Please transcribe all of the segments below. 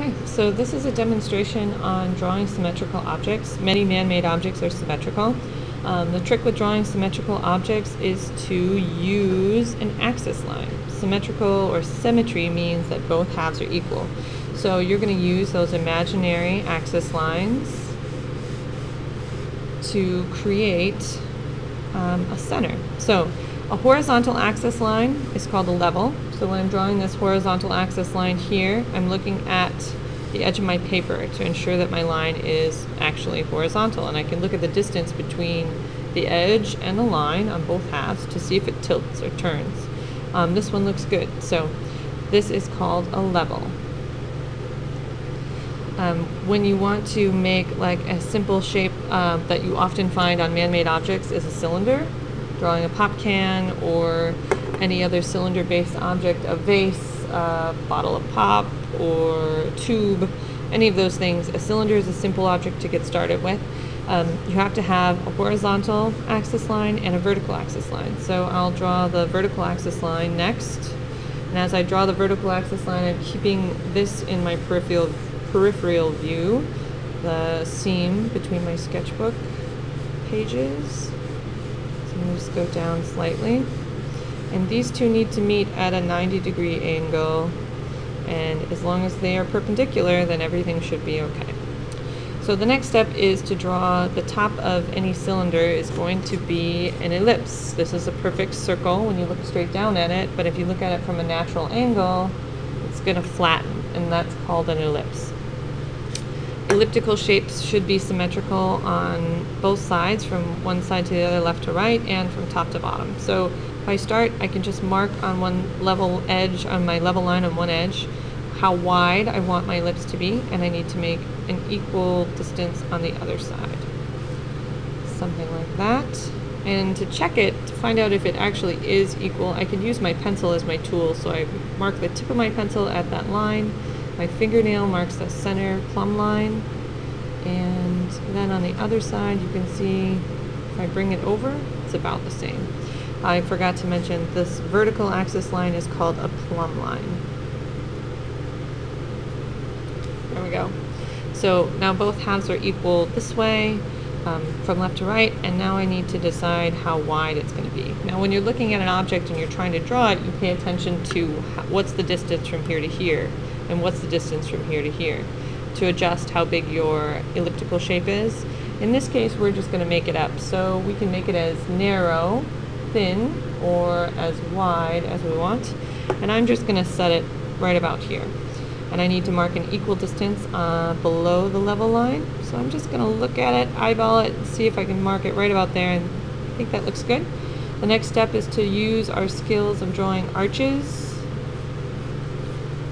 Okay, so this is a demonstration on drawing symmetrical objects. Many man-made objects are symmetrical. The trick with drawing symmetrical objects is to use an axis line. Symmetrical or symmetry means that both halves are equal. So you're going to use those imaginary axis lines to create a center. So a horizontal axis line is called a level. So when I'm drawing this horizontal axis line here, I'm looking at the edge of my paper to ensure that my line is actually horizontal, and I can look at the distance between the edge and the line on both halves to see if it tilts or turns. This one looks good, so this is called a level. When you want to make like a simple shape that you often find on man-made objects is a cylinder, drawing a pop can or any other cylinder-based object, a vase, a bottle of pop, or a tube, any of those things. A cylinder is a simple object to get started with. You have to have a horizontal axis line and a vertical axis line. So I'll draw the vertical axis line next. And as I draw the vertical axis line, I'm keeping this in my peripheral view, the seam between my sketchbook pages. So I'm going to just go down slightly. And these two need to meet at a 90-degree angle, and as long as they are perpendicular, then everything should be okay. So the next step is to draw the top of any cylinder is going to be an ellipse. This is a perfect circle when you look straight down at it, but if you look at it from a natural angle, it's going to flatten, and that's called an ellipse. Elliptical shapes should be symmetrical on both sides, from one side to the other, left to right, and from top to bottom. So if I start, I can just mark on one level edge, on my level line on one edge, how wide I want my ellipse to be, and I need to make an equal distance on the other side. Something like that. And to check it, to find out if it actually is equal, I can use my pencil as my tool. So I mark the tip of my pencil at that line. My fingernail marks the center plumb line, and then on the other side you can see if I bring it over, it's about the same. I forgot to mention this vertical axis line is called a plumb line. There we go. So now both halves are equal this way, from left to right, and now I need to decide how wide it's going to be. Now when you're looking at an object and you're trying to draw it, you pay attention to what's the distance from here to here, and what's the distance from here to here, to adjust how big your elliptical shape is. In this case, we're just going to make it up. So we can make it as narrow, thin, or as wide as we want. And I'm just going to set it right about here. And I need to mark an equal distance below the level line. So I'm just going to look at it, eyeball it, and see if I can mark it right about there, and I think that looks good. The next step is to use our skills of drawing arches.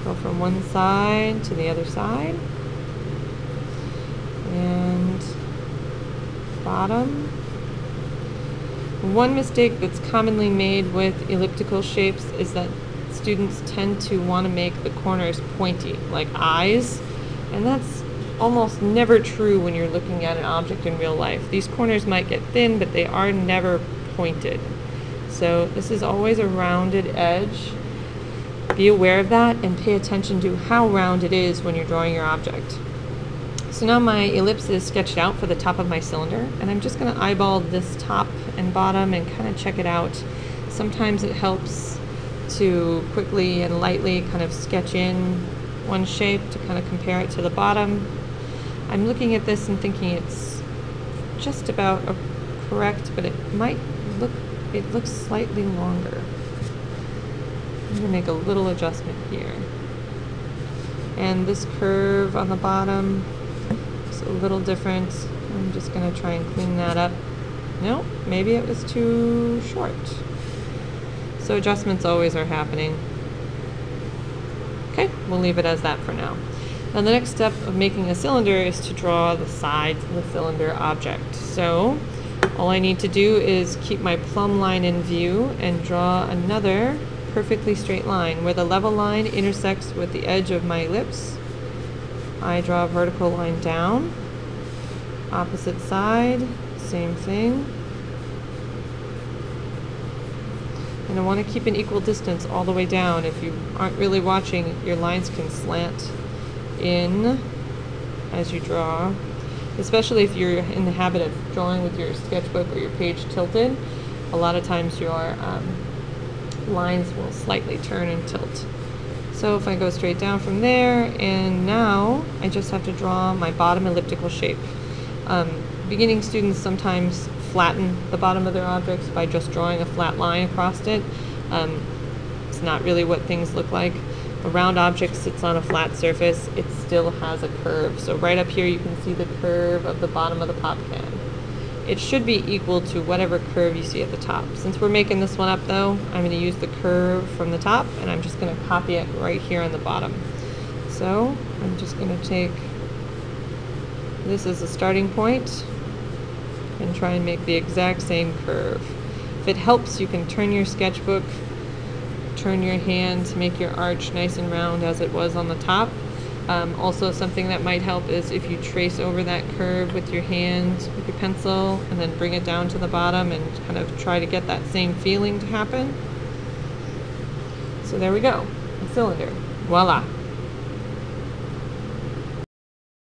Go from one side to the other side, and bottom. One mistake that's commonly made with elliptical shapes is that students tend to want to make the corners pointy, like eyes, and that's almost never true when you're looking at an object in real life. These corners might get thin, but they are never pointed. So this is always a rounded edge. Be aware of that and pay attention to how round it is when you're drawing your object. So now my ellipse is sketched out for the top of my cylinder, and I'm just going to eyeball this top and bottom and kind of check it out. Sometimes it helps to quickly and lightly kind of sketch in one shape to kind of compare it to the bottom. I'm looking at this and thinking it's just about correct, but it looks slightly longer. I'm going to make a little adjustment here. And this curve on the bottom is a little different. I'm just going to try and clean that up. Nope, maybe it was too short. So adjustments always are happening. Okay, we'll leave it as that for now. Now the next step of making a cylinder is to draw the sides of the cylinder object. So all I need to do is keep my plumb line in view and draw another perfectly straight line. Where the level line intersects with the edge of my ellipse, I draw a vertical line down. Opposite side, same thing. And I want to keep an equal distance all the way down. If you aren't really watching, your lines can slant in as you draw, especially if you're in the habit of drawing with your sketchbook or your page tilted. A lot of times your lines will slightly turn and tilt. So if I go straight down from there, and now I just have to draw my bottom elliptical shape. Beginning students sometimes flatten the bottom of their objects by just drawing a flat line across it. It's not really what things look like. A round object sits on a flat surface. It still has a curve. So right up here you can see the curve of the bottom of the pop can. It should be equal to whatever curve you see at the top. Since we're making this one up though, I'm going to use the curve from the top, and I'm just going to copy it right here on the bottom. So I'm just going to take this as a starting point and try and make the exact same curve. If it helps, you can turn your sketchbook, turn your hand to make your arch nice and round as it was on the top. Also, something that might help is if you trace over that curve with your hand, with your pencil, and then bring it down to the bottom and kind of try to get that same feeling to happen. So there we go, a cylinder. Voila.